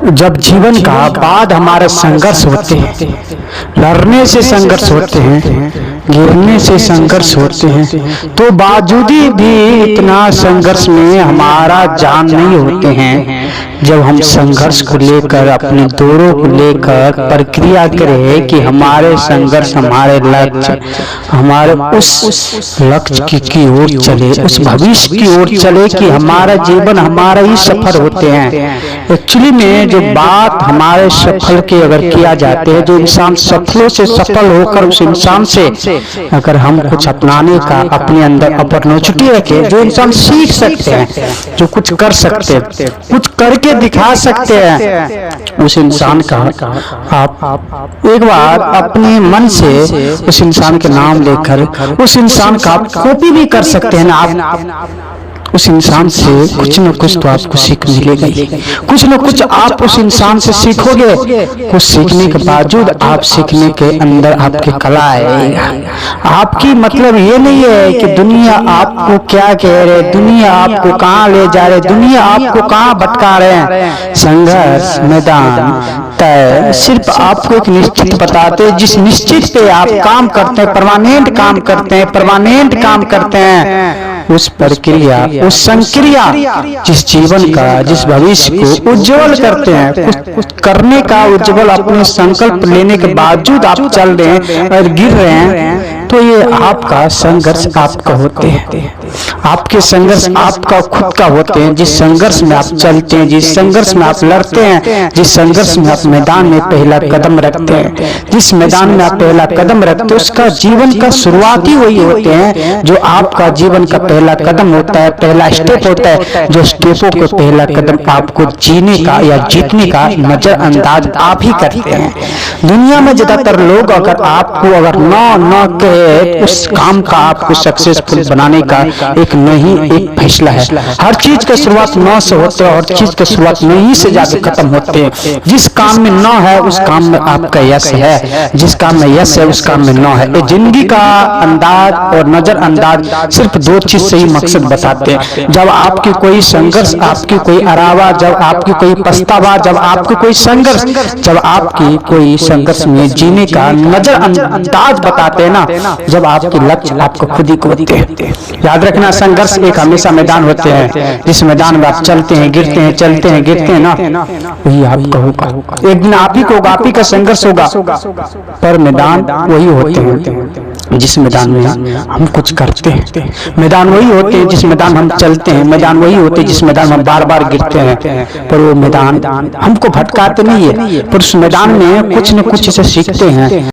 जब जीवन का बाद हमारे संघर्ष होते हैं, लड़ने से संघर्ष होते हैं, गिरने से संघर्ष होते हैं, तो बावजूद भी इतना संघर्ष में हमारा जान नहीं होते हैं। जब हम संघर्ष को लेकर, अपने दौरों को लेकर प्रक्रिया करें कि हमारे संघर्ष, हमारे लक्ष्य, हमारे उस लक्ष्य की ओर चले, उस भविष्य की ओर चले कि हमारा जीवन, हमारा ही सफल होते हैं। एक्चुअली में जो बात हमारे सफल के अगर किया जाते हैं, जो इंसान सफलों से सफल होकर उस इंसान से अगर हम कुछ अपनाने का अपने अंदर अपॉर्चुनिटी रखे, जो इंसान सीख सकते हैं, जो कुछ कर सकते हैं, कुछ करके दिखा सकते हैं, उस इंसान का आप एक बार अपने मन से उस इंसान के नाम लेकर उस इंसान का आप कॉपी भी कर सकते हैं ना। आप उस इंसान से कुछ न कुछ तो आपको सीख मिलेगा ही, कुछ न कुछ आप उस इंसान से सीखोगे। कुछ सीखने के बावजूद आप सीखने के अंदर आपकी कला आएगा। आपकी मतलब ये नहीं है कि दुनिया आपको क्या कह रहे, दुनिया आपको कहाँ ले जा रहे, दुनिया आपको कहाँ भटका रहे हैं। संघर्ष मैदान तय सिर्फ आपको एक निश्चित बताते हैं, जिस निश्चित पे आप काम करते हैं, परमानेंट काम करते हैं, परमानेंट काम करते हैं, उस प्रक्रिया, उस संक्रिया, जिस जीवन का, जिस भविष्य को उज्जवल करते हैं, कुछ करने का उज्जवल अपने संकल्प लेने के बावजूद आप चल रहे हैं और गिर रहे हैं, तो ये आपका संघर्ष आपका होते हैं। आपके संघर्ष आपका खुद का होते हैं। जिस संघर्ष में आप चलते हैं, जिस संघर्ष में आप लड़ते हैं, जिस संघर्ष में आप मैदान में पहला कदम रखते हैं, जिस मैदान में आप पहला कदम रखते हैं, उसका जीवन का शुरुआती वही होते हैं जो आपका जीवन का पहला कदम होता है, पहला स्टेप होता है। जो स्टेपों को पहला कदम आपको जीने का या जीतने का नजरअंदाज आप ही करते हैं। दुनिया में ज्यादातर लोग अगर आपको अगर न कहे, उस काम का आपको सक्सेसफुल बनाने का एक नहीं, एक फैसला है। हर चीज का शुरुआत न से होते है, हर चीज का शुरुआत नहीं से जाके खत्म होते हैं। जिस काम में न है उस काम में आपका यश है, जिस काम में यश है उस काम में न है। जिंदगी का अंदाज और नजरअंदाज सिर्फ दो चीज से ही मकसद बताते हैं। जब आपकी कोई संघर्ष, आपकी कोई अरावा, जब आपकी कोई पछतावा, जब आपकी कोई संघर्ष, जब आपकी कोई संघर्ष में जीने का नजरअंदाज बताते हैं ना, जब आपके लक्ष्य आपको खुद ही होते हैं। याद रखना, संघर्ष एक हमेशा मैदान होते हैं। जिस मैदान में आप चलते हैं, गिरते हैं, चलते हैं, गिरते हैं ना, वही आपका होगा। एक दिन आप ही को होगा, आप ही का संघर्ष होगा, पर मैदान वही होते हैं जिस मैदान में हम कुछ करते हैं। मैदान वही होते हैं जिस मैदान हम चलते हैं। मैदान वही होते हैं जिस मैदान हम बार बार गिरते हैं, पर वो मैदान हमको भटकाते नहीं है, पर उस मैदान में कुछ न कुछ से सीखते हैं।